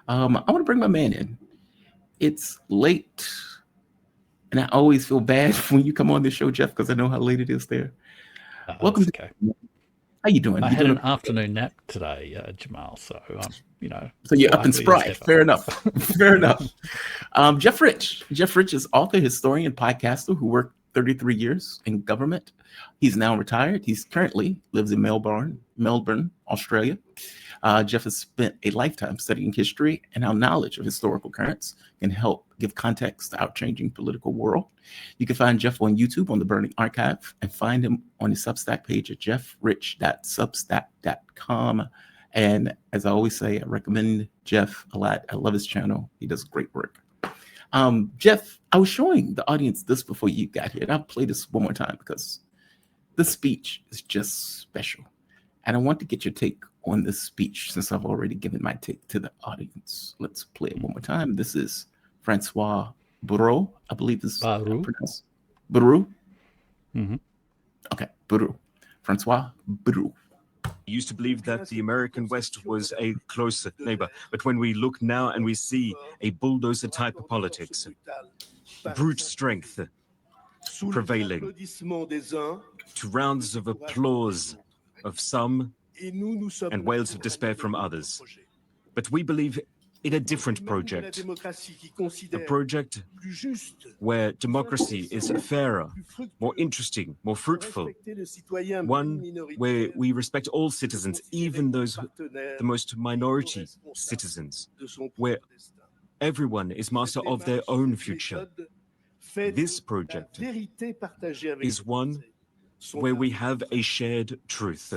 I want to bring my man in. It's late, and I always feel bad when you come on the show, Jeff, because I know how late it is there. Welcome. That's okay. How you doing? I had an afternoon nap today, Jamal. So So you're up and spry. Fair enough. Fair enough. Jeff Rich. Jeff Rich is author, historian, podcaster who worked 33 years in government. He's now retired. He's currently lives in Melbourne, Australia. Jeff has spent a lifetime studying history and how knowledge of historical currents can help give context to our changing political world. You can find Jeff on YouTube on the Burning Archive and find him on his Substack page at jeffrich.substack.com. And as I always say, I recommend Jeff a lot. I love his channel. He does great work. Jeff, I was showing the audience this before you got here, and I'll play this one more time because this speech is just special. And I want to get your take on this speech since I've already given my take to the audience. Let's play it one more time. This is Francois Bayrou, I believe this is pronounced. Bayrou? Mm-hmm. Okay, Bayrou. Francois Bayrou. We used to believe that the American West was a close neighbor, but when we look now and we see a bulldozer type of politics, brute strength prevailing, to rounds of applause of some and wails of despair from others. But we believe in a different project, a project where democracy is fairer, more interesting, more fruitful, one where we respect all citizens, even those the most minority citizens, where everyone is master of their own future. This project is one where we have a shared truth,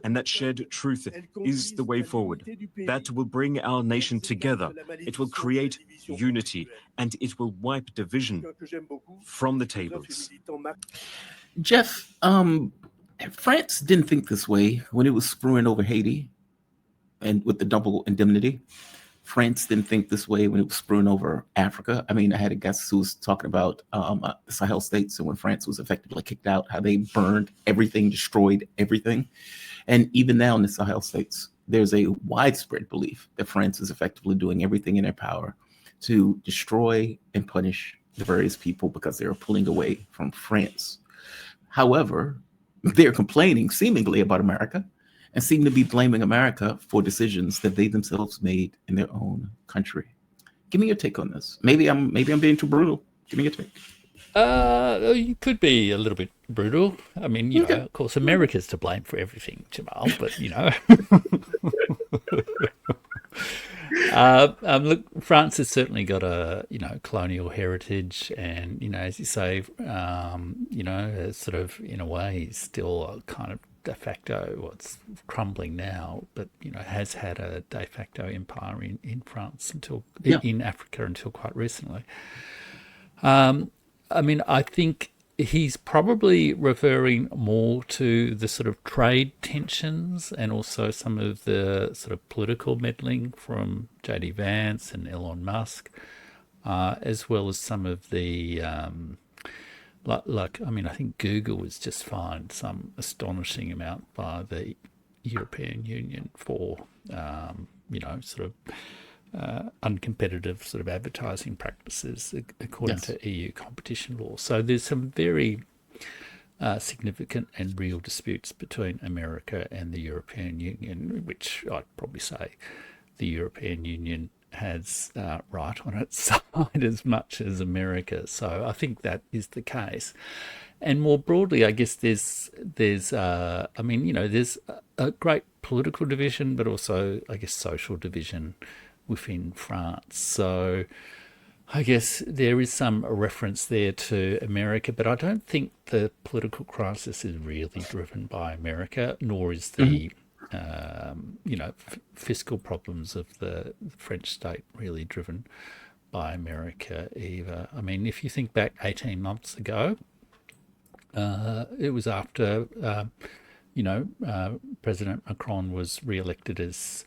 and that shared truth is the way forward. That will bring our nation together. It will create unity, and it will wipe division from the tables. Jeff, France didn't think this way when it was screwing over Haiti and with the double indemnity. France didn't think this way when it was screwing over Africa. I mean, I had a guest who was talking about the Sahel states and when France was effectively kicked out, how they burned everything, destroyed everything. And even now in the Sahel states, there's a widespread belief that France is effectively doing everything in their power to destroy and punish the various people because they're pulling away from France. However, they're complaining seemingly about America and seem to be blaming America for decisions that they themselves made in their own country. Give me your take on this. Maybe I'm being too brutal. Give me your take. You could be a little bit brutal. I mean, you know, of course, America's to blame for everything, Jamal. But look, France has certainly got a colonial heritage, and as you say, sort of in a way still a kind of de facto, what's crumbling now, but has had a de facto empire in France in Africa until quite recently. I mean, I think he's probably referring more to the sort of trade tensions and also some of the sort of political meddling from J.D. Vance and Elon Musk, as well as some of the I think Google was just fined some astonishing amount by the European Union for, sort of uncompetitive sort of advertising practices according to EU competition law. So there's some very significant and real disputes between America and the European Union, which I'd probably say the European Union has right on its side as much as America. So I think that is the case. And more broadly, I guess there's a great political division, but also, I guess, social division within France. So I guess there is some reference there to America, but I don't think the political crisis is really driven by America, nor is the fiscal problems of the French state really driven by America either. I mean, if you think back 18 months ago, it was after, President Macron was re-elected as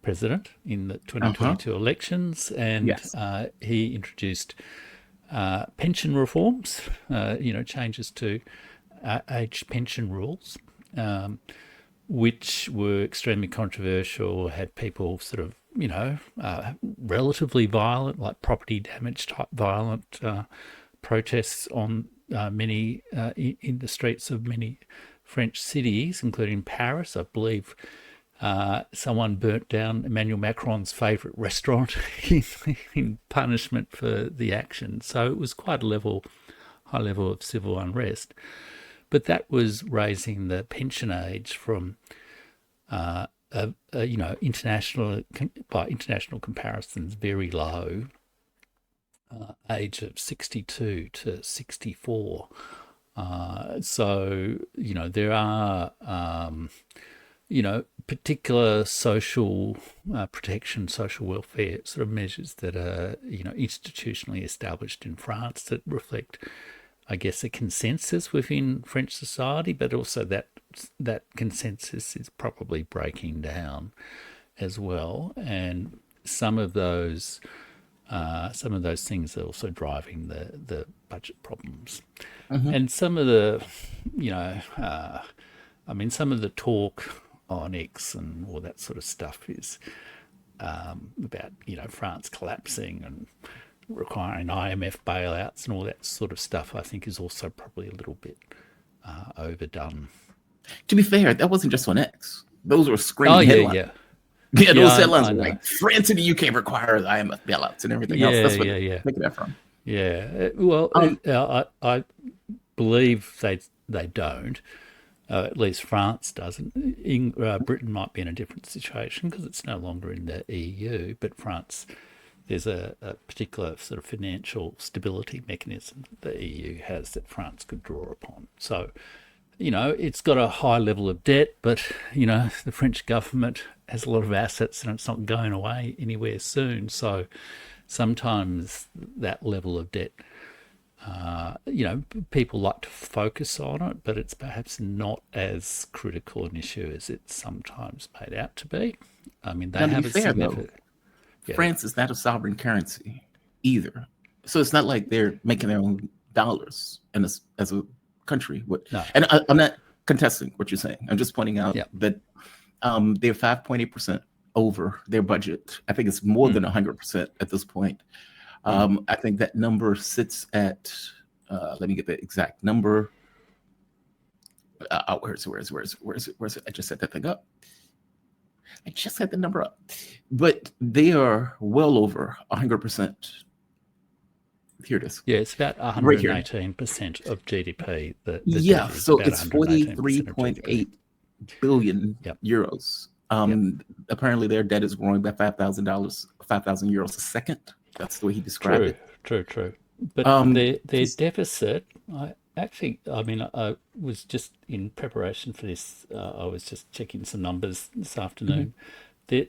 president in the 2022 elections, and he introduced pension reforms, changes to age pension rules, which were extremely controversial, had people sort of relatively violent, like property damage type violent protests on many in the streets of many French cities, including Paris. I believe someone burnt down Emmanuel Macron's favourite restaurant in punishment for the action. So it was quite a high level of civil unrest. But that was raising the pension age from, international comparisons, very low age of 62 to 64. So there are particular social protection, social welfare sort of measures that are institutionally established in France that reflect, I guess, a consensus within French society, but also that consensus is probably breaking down as well. And some of those things are also driving the budget problems. And some of the, some of the talk on X and all that sort of stuff is about, France collapsing and requiring IMF bailouts and all that sort of stuff, I think is also probably a little bit overdone. To be fair, that wasn't just on X. Those were screaming headlines. Yeah, those headlines were like, France and the UK require IMF bailouts and everything else. That's what they're making that from. Yeah, well, I believe they don't. At least France doesn't. Britain might be in a different situation because it's no longer in the EU, but France, there's a particular sort of financial stability mechanism that the EU has that France could draw upon. So, it's got a high level of debt, but, the French government has a lot of assets and it's not going away anywhere soon. So sometimes that level of debt, people like to focus on it, but it's perhaps not as critical an issue as it's sometimes made out to be. I mean, they have a significant... France is not a sovereign currency either. So it's not like they're making their own dollars as a country. No. And I'm not contesting what you're saying. I'm just pointing out that they're 5.8% over their budget. I think it's more than 100% at this point. I think that number sits at, let me get the exact number. Where is it? I just set that thing up. I just had the number up. But they are well over 100%. Here it is. Yeah, it's about 118% of GDP. So it's 43.8 billion euros. Apparently their debt is growing by $5,000 euros a second. That's the way he described it. True. But their deficit, I was just in preparation for this, I was just checking some numbers this afternoon. Their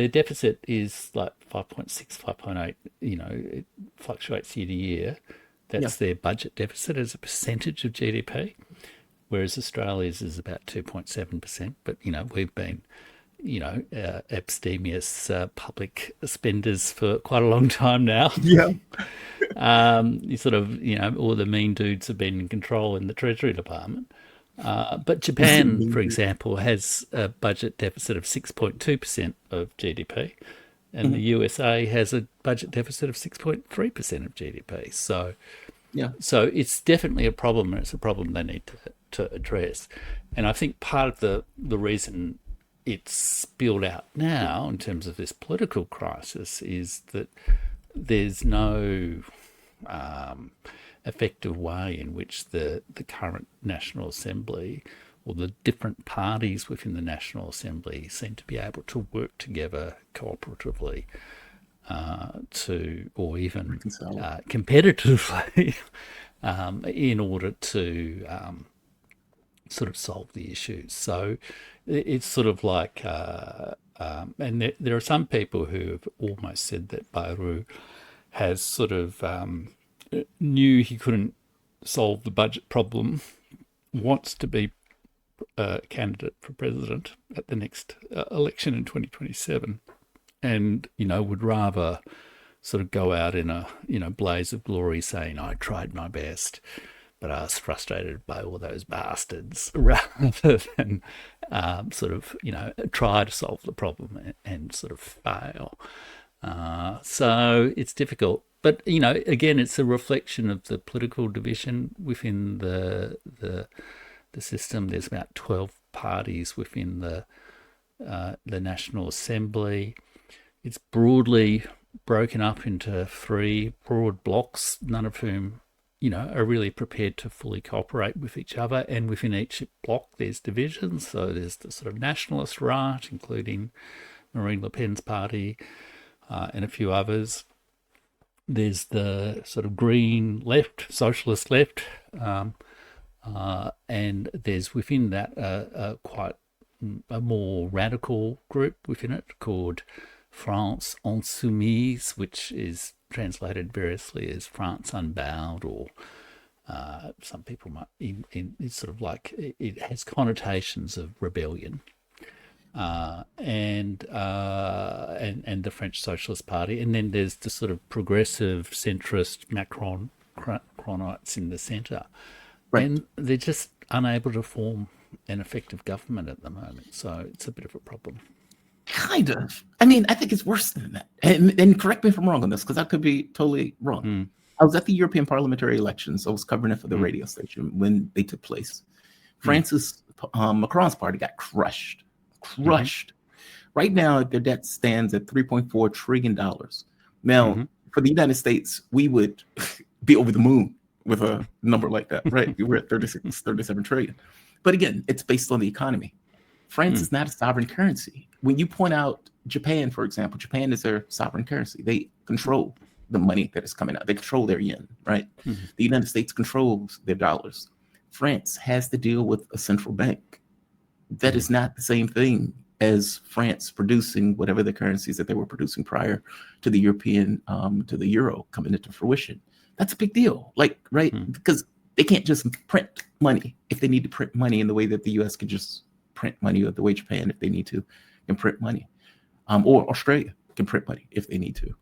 deficit is like 5.6, 5.8, it fluctuates year to year. That's their budget deficit as a percentage of GDP, whereas Australia's is about 2.7%. But, we've been, abstemious public spenders for quite a long time now. Yeah. You sort of, all the mean dudes have been in control in the Treasury Department. But Japan, for example, has a budget deficit of 6.2% of GDP, and the USA has a budget deficit of 6.3% of GDP. So it's definitely a problem, and it's a problem they need to address. And I think part of the reason it's spilled out now in terms of this political crisis is that there's no effective way in which the current National Assembly or the different parties within the National Assembly seem to be able to work together cooperatively or even competitively in order to sort of solve the issues. So it's sort of like, and there are some people who have almost said that Bayrou has sort of knew he couldn't solve the budget problem, wants to be a candidate for president at the next election in 2027, and would rather sort of go out in a blaze of glory saying, I tried my best, but I was frustrated by all those bastards, rather than sort of, try to solve the problem and sort of fail. So it's difficult. But, again, it's a reflection of the political division within the system. There's about 12 parties within the National Assembly. It's broadly broken up into 3 broad blocks, none of whom, are really prepared to fully cooperate with each other. And within each block, there's divisions. So there's the sort of nationalist right, including Marine Le Pen's party and a few others. There's the sort of green left, socialist left, and there's within that quite a more radical group within it called France Insoumise, which is translated variously as France Unbowed, or some people might, it's sort of like, it has connotations of rebellion. And the French Socialist Party, and then there's the sort of progressive centrist Macronites in the centre, Right. and they're just unable to form an effective government at the moment. So it's a bit of a problem. Kind of. I mean, I think it's worse than that. And correct me if I'm wrong on this, because I could be totally wrong. I was at the European parliamentary elections. I was covering it for the radio station when they took place. France's Macron's party got crushed. Right now, their debt stands at $3.4 trillion. Now, for the United States, we would be over the moon with a number like that, right? We're at 37 trillion. But again, it's based on the economy. France is not a sovereign currency. When you point out Japan, for example, Japan is their sovereign currency. They control the money that is coming out. They control their yen, right? The United States controls their dollars. France has to deal with a central bank. That is not the same thing as France producing whatever the currencies that they were producing prior to the European, to the euro coming into fruition. That's a big deal, like, right? Because they can't just print money if they need to print money in the way that the US can just print money, or the way Japan, if they need to, can print money. Or Australia can print money if they need to.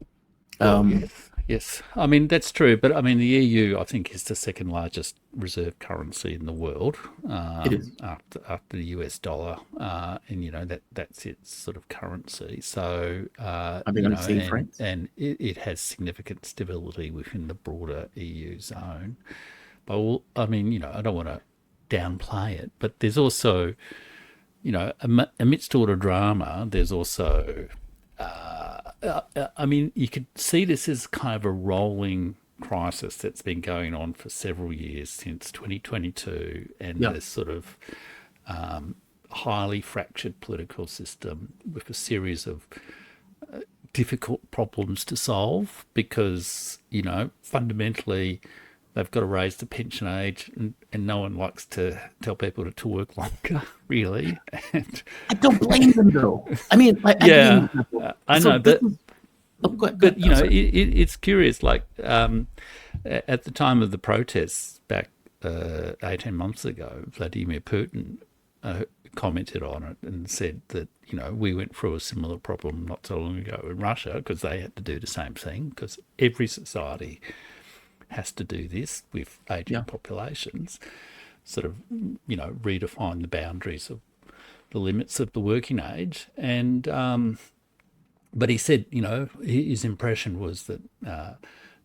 Yes, I mean, that's true. But I mean, the EU, I think, is the second largest reserve currency in the world, It is. after the US dollar, and that's its sort of currency. So and it has significant stability within the broader EU zone. But I mean, I don't want to downplay it, but there's also, amidst all the drama, there's also I mean, you could see this as kind of a rolling crisis that's been going on for several years, since 2022, and this sort of highly fractured political system with a series of difficult problems to solve, because, fundamentally they've got to raise the pension age, and no one likes to tell people to work longer, really. And I don't blame them, though. I mean, I know, but it's curious. Like at the time of the protests back 18 months ago, Vladimir Putin commented on it and said that we went through a similar problem not so long ago in Russia, because they had to do the same thing, because every society has to do this with aging populations, sort of, redefine the boundaries of the limits of the working age. And but he said, his impression was that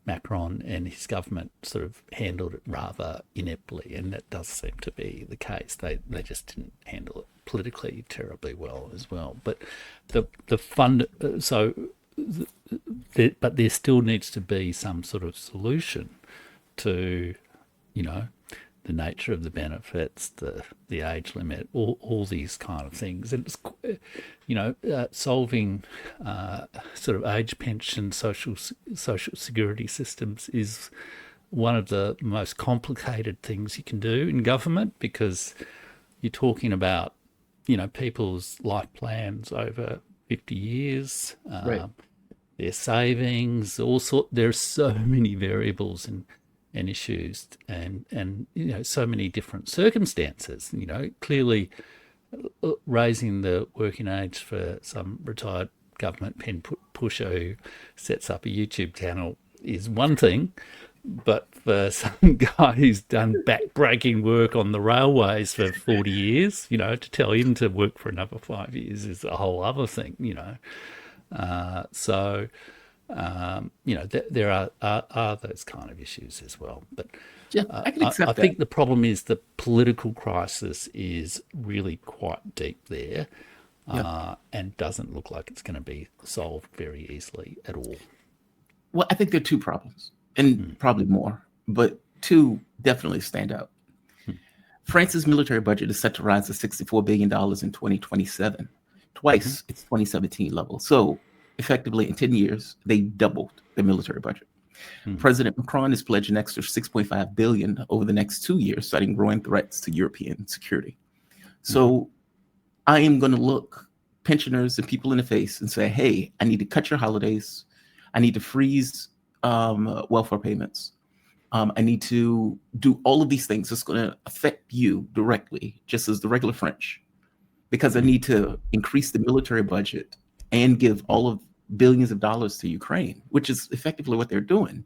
Macron and his government sort of handled it rather ineptly, and that does seem to be the case. They just didn't handle it politically terribly well as well. But but there still needs to be some sort of solution to, the nature of the benefits, the age limit, all these kind of things. And it's, solving sort of age pension, social security systems is one of the most complicated things you can do in government, because you're talking about, people's life plans over 50 years, their savings, there are so many variables and issues, and so many different circumstances. Clearly raising the working age for some retired government pen pusher who sets up a YouTube channel is one thing, But for some guy who's done back-breaking work on the railways for 40 years, to tell him to work for another 5 years is a whole other thing, there are those kind of issues as well. But Yeah, I can accept I that. think the problem is the political crisis is really quite deep there, and doesn't look like it's going to be solved very easily at all. Well, I think there are two problems, and probably more, but two definitely stand out. France's military budget is set to rise to $64 billion in 2027, twice its 2017 level. So effectively, in 10 years, they doubled their military budget. President Macron has pledged an extra $6.5 billion over the next 2 years, citing growing threats to European security. So I am going to look pensioners and people in the face and say, hey, I need to cut your holidays. I need to freeze welfare payments. I need to do all of these things that's going to affect you directly, just as the regular French, because I need to increase the military budget and give all of billions of dollars to Ukraine, which is effectively what they're doing.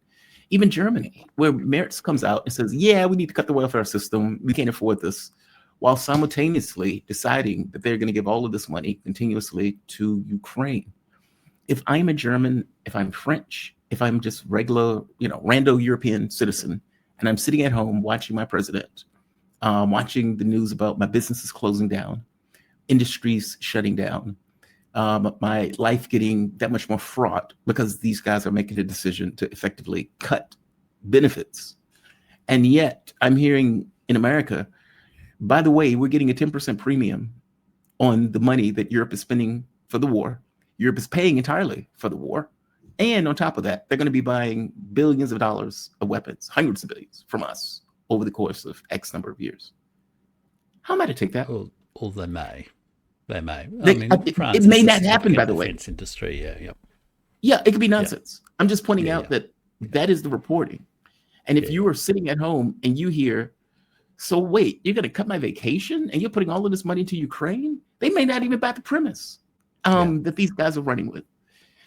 Even Germany, where Merz comes out and says, yeah, we need to cut the welfare system. We can't afford this, while simultaneously deciding that they're going to give all of this money continuously to Ukraine. If I'm a German, if I'm French, if I'm just regular, rando European citizen, and I'm sitting at home watching my president, watching the news about my businesses closing down, industries shutting down, my life getting that much more fraught because these guys are making a decision to effectively cut benefits. And yet I'm hearing in America, by the way, we're getting a 10% premium on the money that Europe is spending for the war. Europe is paying entirely for the war. And on top of that, they're going to be buying billions of dollars of weapons, hundreds of billions from us over the course of X number of years. How am I to take that? Or they may. They may. It may not happen, by the way. Defense industry, yeah. Yeah, it could be nonsense. I'm just pointing out that is the reporting. And if you are sitting at home and you hear, so wait, you're going to cut my vacation and you're putting all of this money into Ukraine? They may not even buy the premise that these guys are running with.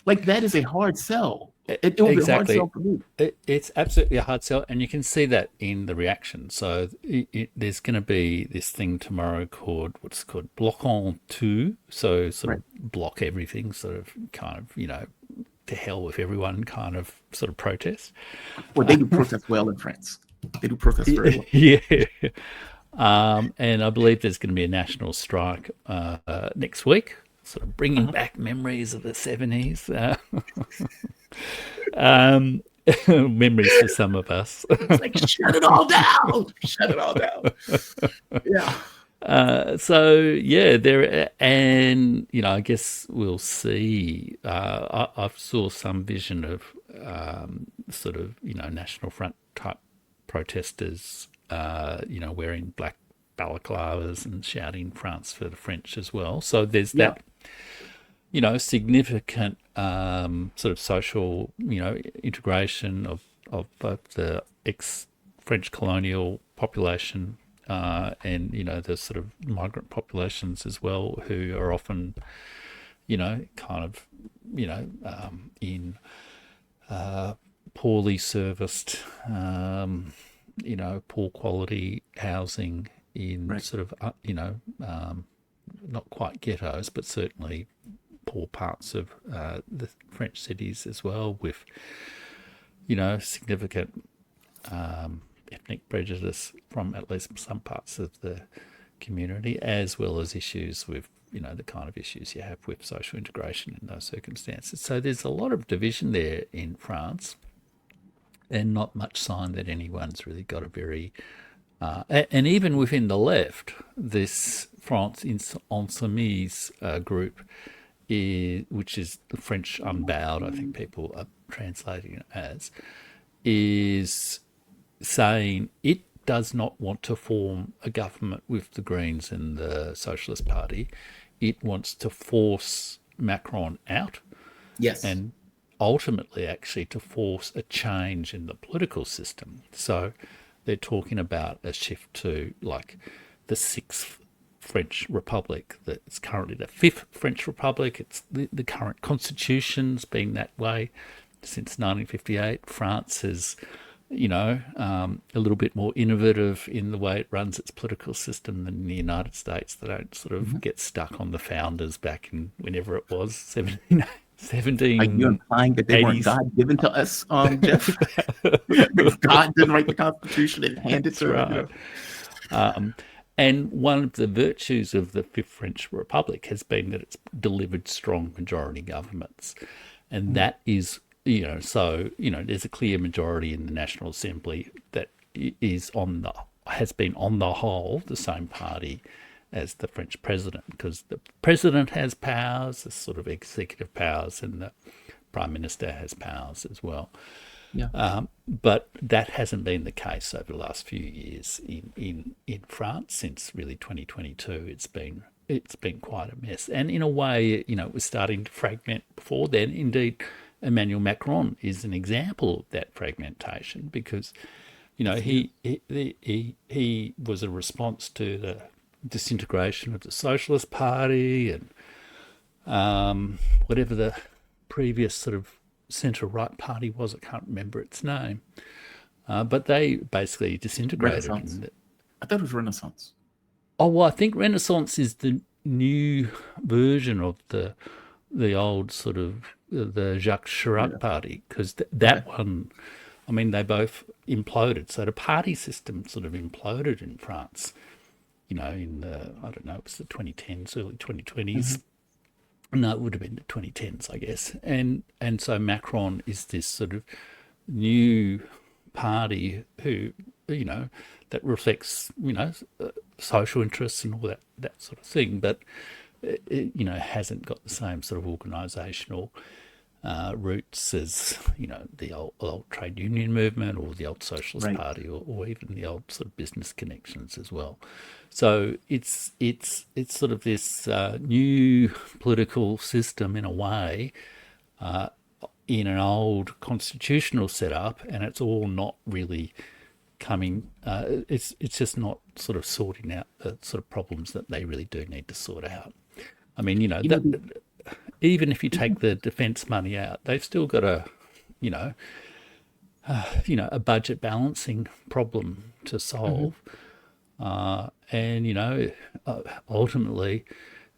Like, that is a hard sell. It will be a hard sell for me. It's absolutely a hard sell, and you can see that in the reaction. So there's going to be this thing tomorrow called block on two. So sort of block everything, sort of kind of, to hell with everyone kind of sort of protest. Well, they do protest well in France. They do protest very well. Yeah. And I believe there's going to be a national strike next week, sort of bringing back memories of the 70s. Memories for some of us. It's like, shut it all down. Shut it all down. Yeah. There, and I guess we'll see. I saw some vision of sort of National Front type protesters, wearing black balaclavas and shouting France for the French as well. So there's that, significant sort of social, integration of both the ex-French colonial population and, the sort of migrant populations as well, who are often, in poorly serviced, poor quality housing in sort of, not quite ghettos, but certainly poor parts of the French cities as well, with, significant ethnic prejudice from at least some parts of the community, as well as issues with, the kind of issues you have with social integration in those circumstances. So there's a lot of division there in France, and not much sign that anyone's really got a very... and even within the left, this France Insoumise group, which is the French Unbowed, I think people are translating it as, is saying it does not want to form a government with the Greens and the Socialist Party. It wants to force Macron out. Yes. And ultimately actually to force a change in the political system. So they're talking about a shift to like the sixth French Republic. That's currently the fifth French Republic. It's the current constitution's been that way since 1958. France has a little bit more innovative in the way it runs its political system than the United States. They don't sort of get stuck on the founders back in whenever it was, 17, Are you implying that they weren't 1780s. God given to us, Jeff? God didn't write the Constitution and hand it That's to right. And one of the virtues of the Fifth French Republic has been that it's delivered strong majority governments. And that is, there's a clear majority in the National Assembly that has been on the whole the same party as the French president, because the president has powers, the sort of executive powers, and the prime minister has powers as well. Yeah. But that hasn't been the case over the last few years in France. Since really 2022. It's been quite a mess, and in a way, it was starting to fragment before then. Indeed, Emmanuel Macron is an example of that fragmentation, because he was a response to the disintegration of the Socialist Party and whatever the previous sort of centre-right party was. I can't remember its name. But they basically disintegrated. Renaissance. I thought it was Renaissance. Oh, well, I think Renaissance is the new version of the old sort of the Jacques Chirac party, because that one, I mean, they both imploded. So the party system sort of imploded in France, in the, I don't know, it was the 2010s, early 2020s. No, it would have been the 2010s, I guess. And so Macron is this sort of new party who, that reflects, social interests and all that sort of thing, but it, hasn't got the same sort of organisational roots as, the old trade union movement or the old Socialist Party, or even the old sort of business connections as well. So it's sort of this new political system in a way, in an old constitutional setup, and it's all not really coming. It's just not sort of sorting out the sort of problems that they really do need to sort out. I mean, even if you take the defence money out, they've still got a budget balancing problem to solve. And ultimately,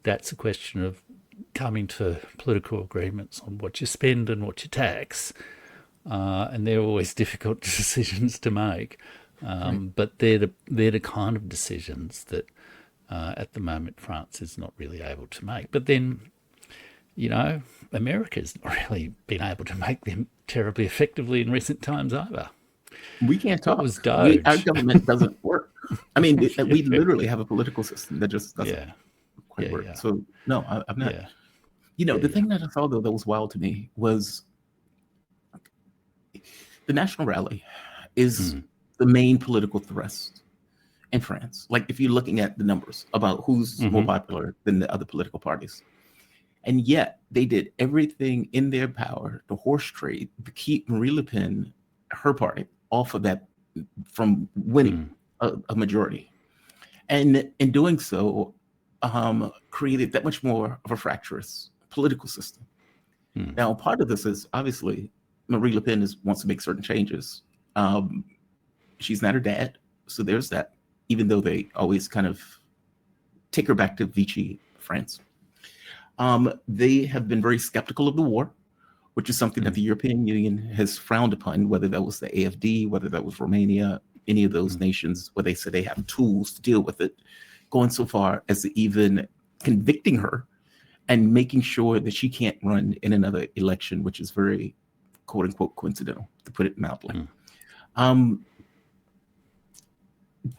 that's a question of coming to political agreements on what you spend and what you tax, and they're always difficult decisions to make. But they're the kind of decisions that at the moment France is not really able to make. But then, America's not really been able to make them terribly effectively in recent times either. We can't talk. Our government doesn't work. I mean, we literally have a political system that just doesn't quite work. Yeah. So, no, I'm not. Yeah. The thing that I saw, though, that was wild to me was the National Rally is the main political thrust in France. Like, if you're looking at the numbers about who's more popular than the other political parties. And yet, they did everything in their power, the horse trade, to keep Marine Le Pen, her party, off of that from winning a majority. And in doing so, created that much more of a fractious political system. Now, part of this is obviously Marine Le Pen wants to make certain changes. She's not her dad, so there's that, even though they always kind of take her back to Vichy, France. They have been very skeptical of the war, which is something that the European Union has frowned upon, whether that was the AFD, whether that was Romania, any of those nations where they say they have tools to deal with it, going so far as to even convicting her and making sure that she can't run in another election, which is very, quote unquote, coincidental, to put it mildly.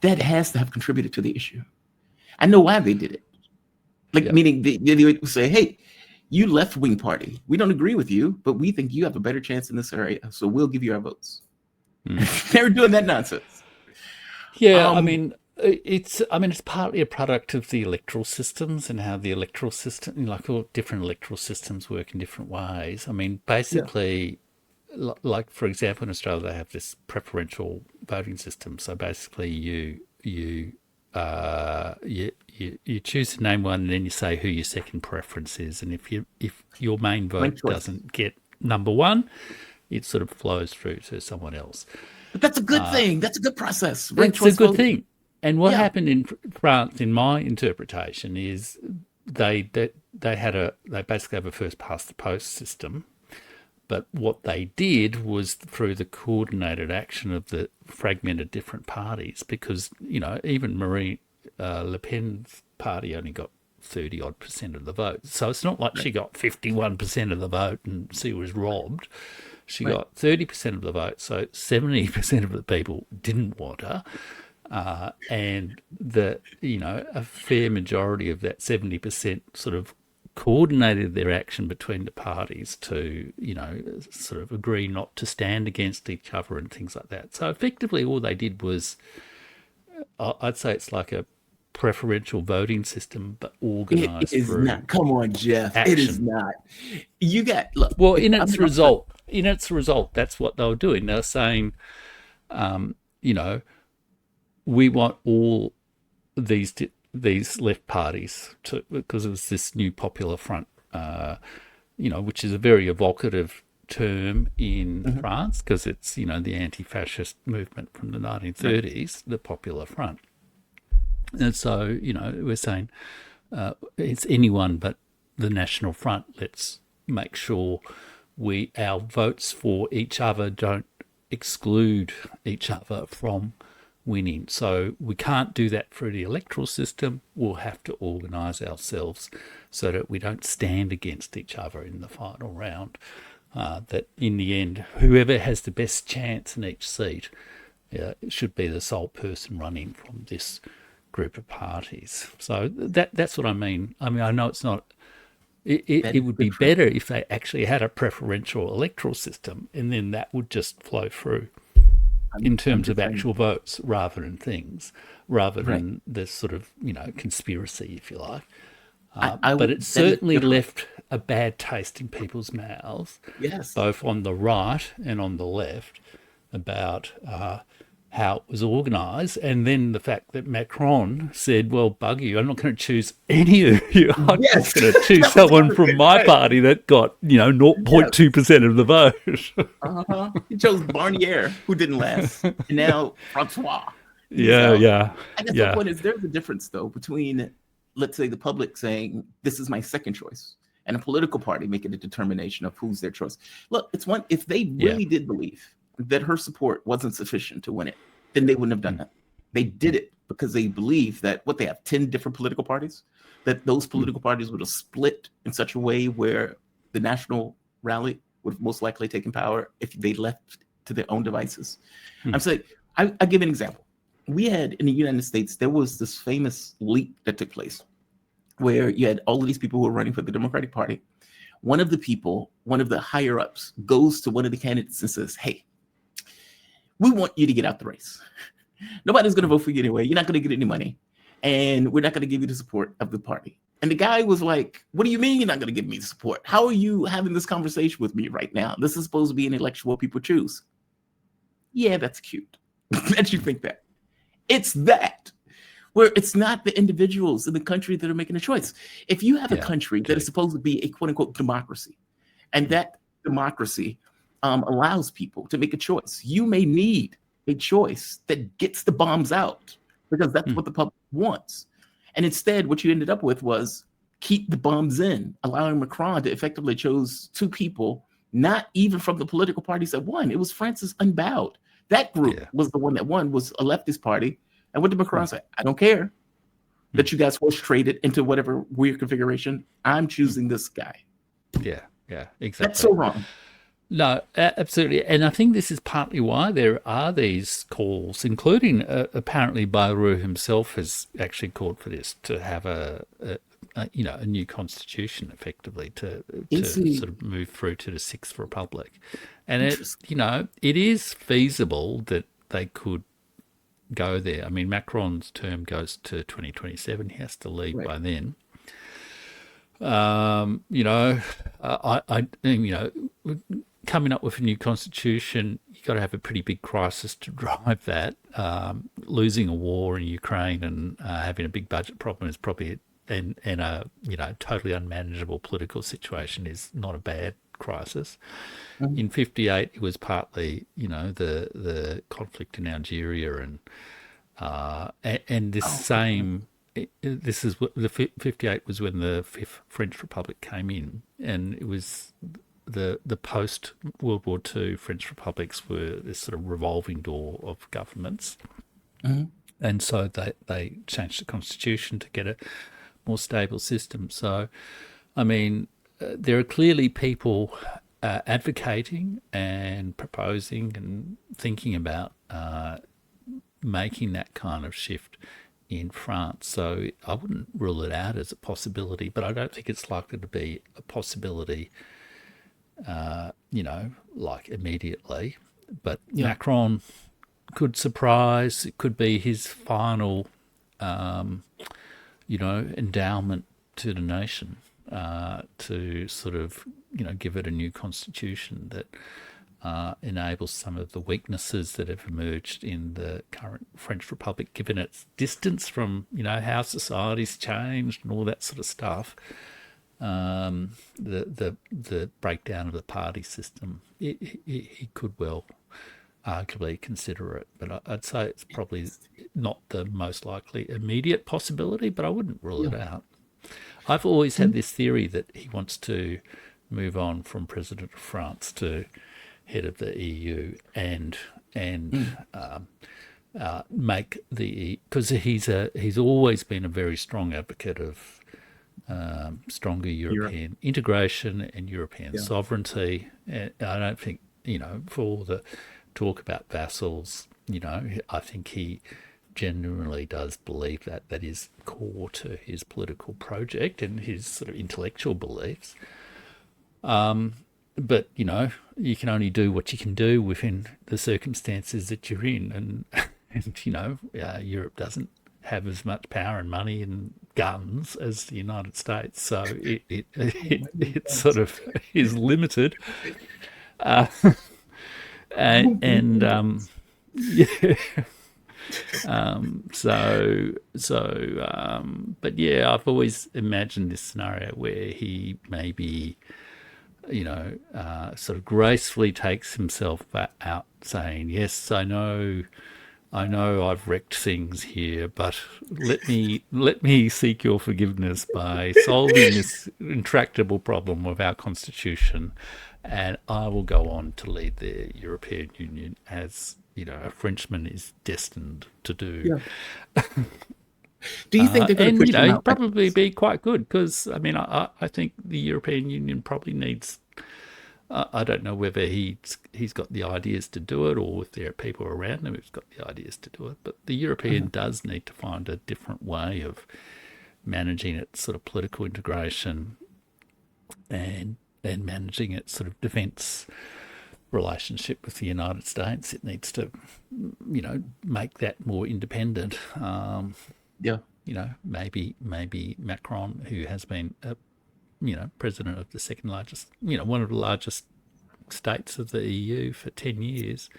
That has to have contributed to the issue. I know why they did it. Meaning they would say, hey, you left-wing party, we don't agree with you, but we think you have a better chance in this area, so we'll give you our votes. They're doing that nonsense. Yeah, I mean, it's partly a product of the electoral systems and how the electoral system, like all different electoral systems, work in different ways. I mean, basically, like for example, in Australia, they have this preferential voting system. So basically, you choose to name one, and then you say who your second preference is. And if your main vote doesn't get number one, it sort of flows through to someone else. But that's a good thing. That's a good process. It's a good thing. And what Yeah. happened in France, in my interpretation, is they basically have a first past the post system. But what they did was through the coordinated action of the fragmented different parties, because, even Marine Le Pen's party only got 30-odd% of the vote. So it's not like she got 51% of the vote and she was robbed. She got 30% of the vote, so 70% of the people didn't want her. And a fair majority of that 70% sort of coordinated their action between the parties to, sort of agree not to stand against each other and things like that. So effectively all they did was, I'd say it's like a preferential voting system, but organised It is through not. Come on, Jeff. action. It is not. You got, look. Well, in its result, that's what they were doing. They were saying, we want all these left parties to, because it was this new Popular Front, which is a very evocative term in France, because it's, the anti-fascist movement from the 1930s, the Popular Front. And so, we're saying it's anyone but the National Front. Let's make sure our votes for each other don't exclude each other from winning. So we can't do that through the electoral system. We'll have to organise ourselves so that we don't stand against each other in the final round. That in the end, whoever has the best chance in each seat should be the sole person running from this group of parties. So that's what I mean. I know it's not. It would be better if they actually had a preferential electoral system, and then that would just flow through in terms of actual votes rather than this sort of, conspiracy, if you like. But it certainly left a bad taste in people's mouths, both on the right and on the left, about how it was organised. And then the fact that Macron said, well, bug you, I'm not going to choose any of you. I'm just going to choose someone from my party that got, 0.2% of the vote. He chose Barnier, who didn't last. And now Francois. Yeah. I guess the point is, there's a difference, though, between, let's say, the public saying, this is my second choice, and a political party making a determination of who's their choice. Look, it's one, if they really did believe that her support wasn't sufficient to win it, then they wouldn't have done that. They did it because they believe that they have 10 different political parties, that those political parties would have split in such a way where the national rally would have most likely taken power if they left to their own devices. I'm saying, I give an example. We had in the United States, there was this famous leak that took place where you had all of these people who were running for the Democratic Party. One of the higher ups goes to one of the candidates and says, hey, we want you to get out the race. Nobody's going to vote for you anyway. You're not going to get any money. And we're not going to give you the support of the party. And the guy was like, what do you mean you're not going to give me the support? How are you having this conversation with me right now? This is supposed to be an election where people choose. Yeah, that's cute that you think that. It's that, where it's not the individuals in the country that are making a choice. If you have a country that is supposed to be a quote unquote democracy, and that democracy allows people to make a choice, you may need a choice that gets the bombs out, because that's what the public wants. And instead, what you ended up with was keep the bombs in, allowing Macron to effectively choose two people, not even from the political parties that won. It was France's Unbowed. That group was the one that won, was a leftist party. And what did Macron say? I don't care that you guys horse traded into whatever weird configuration. I'm choosing this guy. Yeah, exactly. That's so wrong. No, absolutely. And I think this is partly why there are these calls, including apparently Bayrou himself has actually called for this, to have a new constitution, effectively, to sort of move through to the Sixth Republic. And it is feasible that they could go there. I mean, Macron's term goes to 2027. He has to leave by then. Coming up with a new constitution, you've got to have a pretty big crisis to drive that. Losing a war in Ukraine and having a big budget problem is probably, and a totally unmanageable political situation is not a bad crisis. Mhm. In 58, it was partly, the conflict in Algeria and this Oh, same. This is what the 58 was when the Fifth French Republic came in, and it was the post World War II French republics were this sort of revolving door of governments, mhm. and so they changed the constitution to get a more stable system. So, I mean, there are clearly people advocating and proposing and thinking about making that kind of shift in France. So I wouldn't rule it out as a possibility, but I don't think it's likely to be a possibility, like immediately. But Yeah. Macron could surprise. It could be his final, endowment to the nation, to sort of, give it a new constitution that enables some of the weaknesses that have emerged in the current French Republic, given its distance from, how society's changed and all that sort of stuff. The breakdown of the party system, he could well arguably consider it, but I'd say it's probably not the most likely immediate possibility, but I wouldn't rule it out. I've always had this theory that he wants to move on from president of France to head of the EU and make because he's always been a very strong advocate of stronger European integration and European sovereignty. And I don't think, for all the talk about vassals, I think he genuinely does believe that is core to his political project and his sort of intellectual beliefs. But, you can only do what you can do within the circumstances that you're in. And Europe doesn't have as much power and money and guns as the United States. So it sort of is limited. Yeah. But yeah, I've always imagined this scenario where he maybe, sort of gracefully takes himself out, saying, "Yes, I know I've wrecked things here, but let me seek your forgiveness by solving this intractable problem of our constitution, and I will go on to lead the European Union as." A Frenchman is destined to do. Yeah. Do you think they're going to push him out? He'd probably be quite good because, I think the European Union probably needs. I don't know whether he's got the ideas to do it or if there are people around him who's got the ideas to do it. But the European does need to find a different way of managing its sort of political integration and managing its sort of defence relationship with the United States. It needs to, make that more independent. Maybe Macron, who has been, president of the second largest, one of the largest states of the EU for 10 years,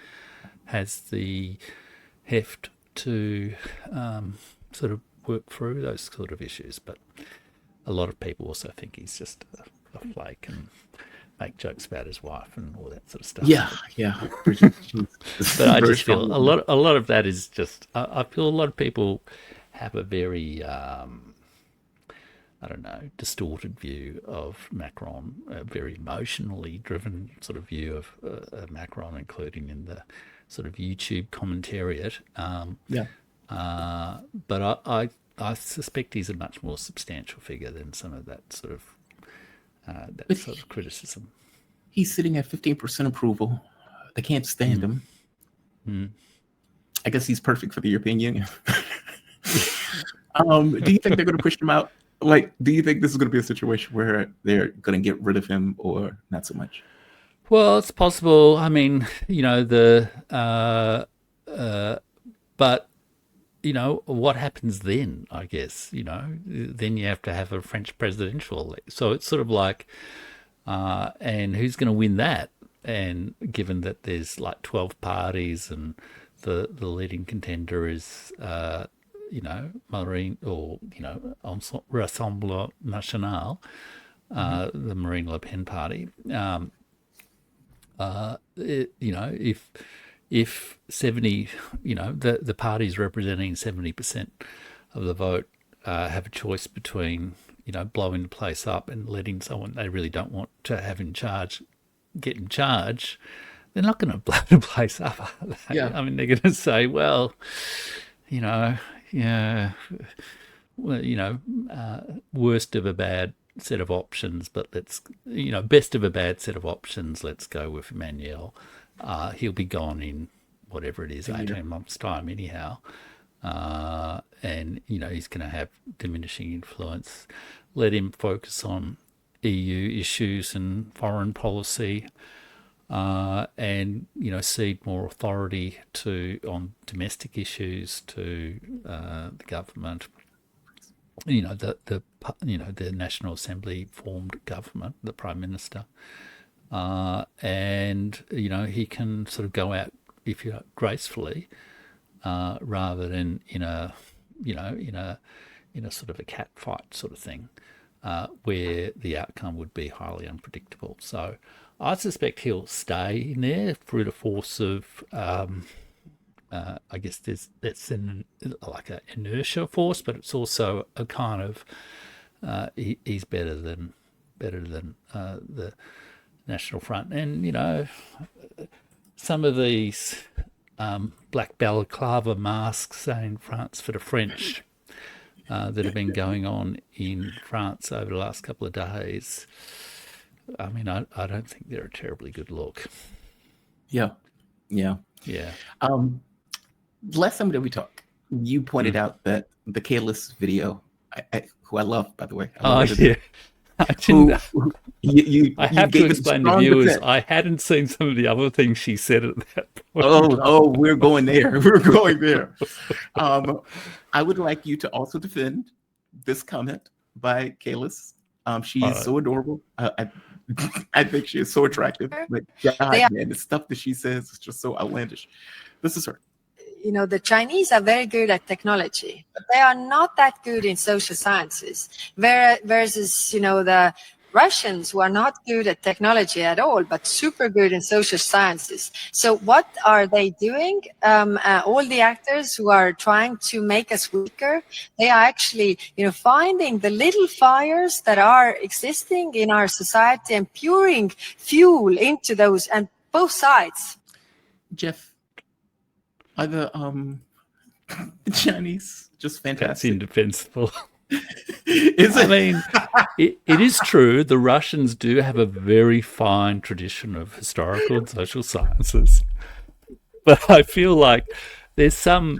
has the heft to sort of work through those sort of issues. But a lot of people also think he's just a flake and make jokes about his wife and all that sort of stuff. Yeah. But I just feel a lot of that is just. I feel a lot of people have a very, distorted view of Macron, a very emotionally driven sort of view of Macron, including in the sort of YouTube commentariat. But I suspect he's a much more substantial figure than some of that sort of. Sort of criticism. He's sitting at 15% approval. They can't stand him. I guess he's perfect for the European Union. Do you think they're going to push him out? Do you think this is going to be a situation where they're going to get rid of him or not so much? Well, it's possible. But what happens then, I guess, then you have to have a French presidential. So it's sort of like, and who's going to win that? And given that there's like 12 parties and the leading contender is, Marine or, Rassemblement National, the Marine Le Pen party. If 70, the parties representing 70% of the vote have a choice between, blowing the place up and letting someone they really don't want to have in charge get in charge, they're not going to blow the place up, are they? Yeah. I mean, they're going to say, well, yeah, well, worst of a bad set of options, but let's, best of a bad set of options, let's go with Emmanuel. He'll be gone in whatever it is, 18 months' time anyhow. And, he's going to have diminishing influence. Let him focus on EU issues and foreign policy, and, cede more authority on domestic issues to the government. The National Assembly formed government, the Prime Minister, and he can sort of go out, if you like, gracefully, rather than in a sort of a cat fight sort of thing, where the outcome would be highly unpredictable. So I suspect he'll stay in there through the force of. I guess that's like an inertia force, but it's also a kind of he's better than the National Front, and some of these black balaclava masks saying France for the French that have been going on in France over the last couple of days. I mean, I don't think they're a terribly good look. Yeah. Last time that we talked, you pointed out that the Kallas video, who I love, by the way. Yeah. I didn't. I have to explain to viewers, I hadn't seen some of the other things she said at that point. We're going there. We're going there. I would like you to also defend this comment by Kallas. She is so adorable. I think she is so attractive. But God, man, the stuff that she says is just so outlandish. This is her. The Chinese are very good at technology, but they are not that good in social sciences. Versus, the Russians, who are not good at technology at all, but super good in social sciences. So what are they doing? All the actors who are trying to make us weaker, they are actually, finding the little fires that are existing in our society and pouring fuel into those, and both sides. Jeff, are the Chinese just fantastic? That's indefensible. Is it? I mean, it is true. The Russians do have a very fine tradition of historical and social sciences, but I feel like there's some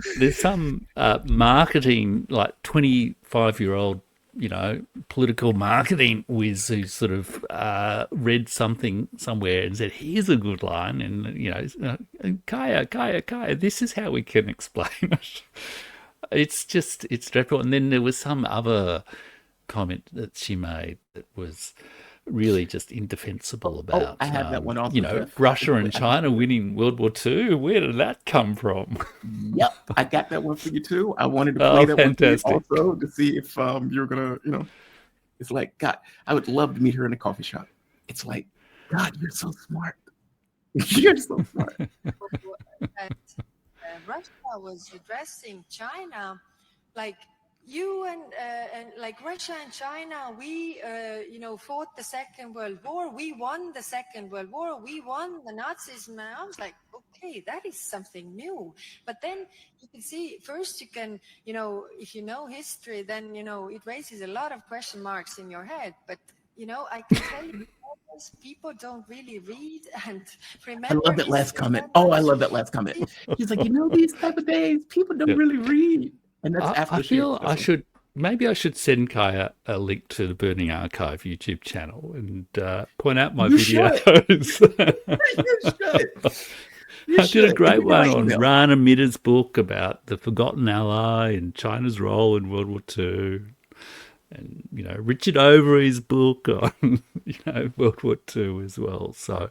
marketing, like 25-year-old, political marketing whiz who sort of read something somewhere and said, here's a good line, and Kaja, this is how we can explain it. It's dreadful. And then there was some other comment that she made that was really just indefensible about, I have that one also, Russia and China winning World War II. Where did that come from? Yep, I got that one for you too. I wanted to play that fantastic. one for you also to see if you're gonna, it's like, God, I would love to meet her in a coffee shop. It's like, God, you're so smart. You're so smart. Russia was addressing China, like, you and like Russia and China, we fought the Second World War. We won the Second World War. We won the Nazism. And I was like, okay, that is something new. But then you can see, first you can, if you know history, then it raises a lot of question marks in your head. But I can tell you, people don't really read and remember. I love that last comment. I love that last comment. She's like, these type of days, people don't really read. And that's after I feel I should send Kaja a link to the Burning Archive YouTube channel and point out my videos. I did a great one on Rana Midda's book about the forgotten ally and China's role in World War II. And, Richard Overy's book on, World War II as well. So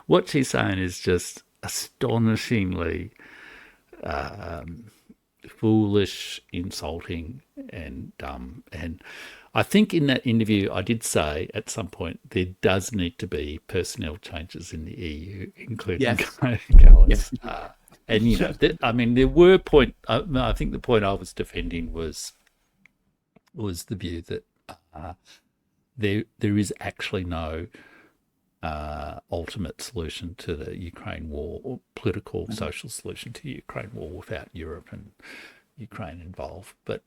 what she's saying is just astonishingly foolish, insulting, and dumb. And I think in that interview, I did say at some point there does need to be personnel changes in the EU, including Kallas. And you know, I mean, there were I think the point I was defending was the view that there is actually no ultimate solution to the Ukraine war, or political, social solution to the Ukraine war without Europe and Ukraine involved. But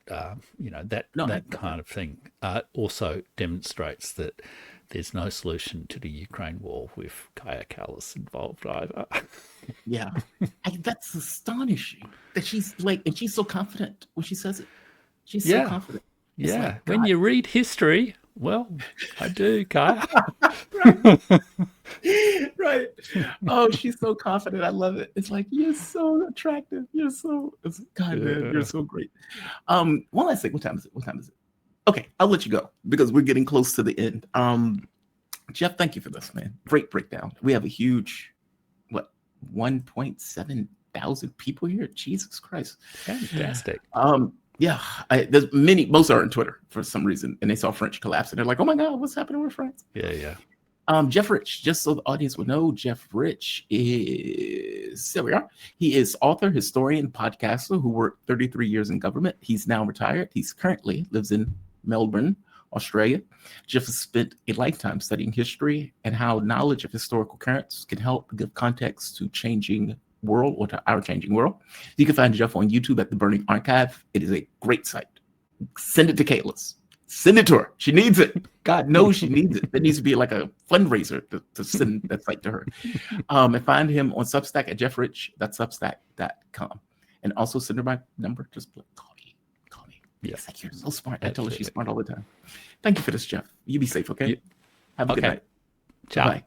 you know, that kind of thing also demonstrates that there's no solution to the Ukraine war with Kaja Kallas involved either. Yeah, that's astonishing that she's like, and she's so confident when she says it. She's so confident. It's like, when you read history, well, I do, Kaja. Right. Oh, she's so confident. I love it. It's like, you're so attractive. You're so, God, man, you're so great. One last thing. What time is it? Okay, I'll let you go because we're getting close to the end. Jeff, thank you for this, man. Great breakdown. We have a huge, 1.7 thousand people here. Jesus Christ. Fantastic. Yeah, there's most are on Twitter for some reason, and they saw French collapse, and they're like, "Oh my God, what's happening with France?" Yeah. Jeff Rich, just so the audience would know, Jeff Rich is, there we are. He is author, historian, podcaster who worked 33 years in government. He's now retired. He's currently lives in Melbourne, Australia. Jeff has spent a lifetime studying history and how knowledge of historical currents can help give context to changing world, or to our changing world. You can find Jeff on YouTube at The Burning Archive. It is a great site. Send it to Kallas. Send it to her. She needs it. God knows she needs it. There needs to be like a fundraiser to send that site to her. And find him on Substack at jeffrich.substack.com. And also send her my number. Just call me. Yeah. It's like, you're so smart. I tell her she's smart all the time. Thank you for this, Jeff. You be safe, okay? Have a good night. Ciao. Bye.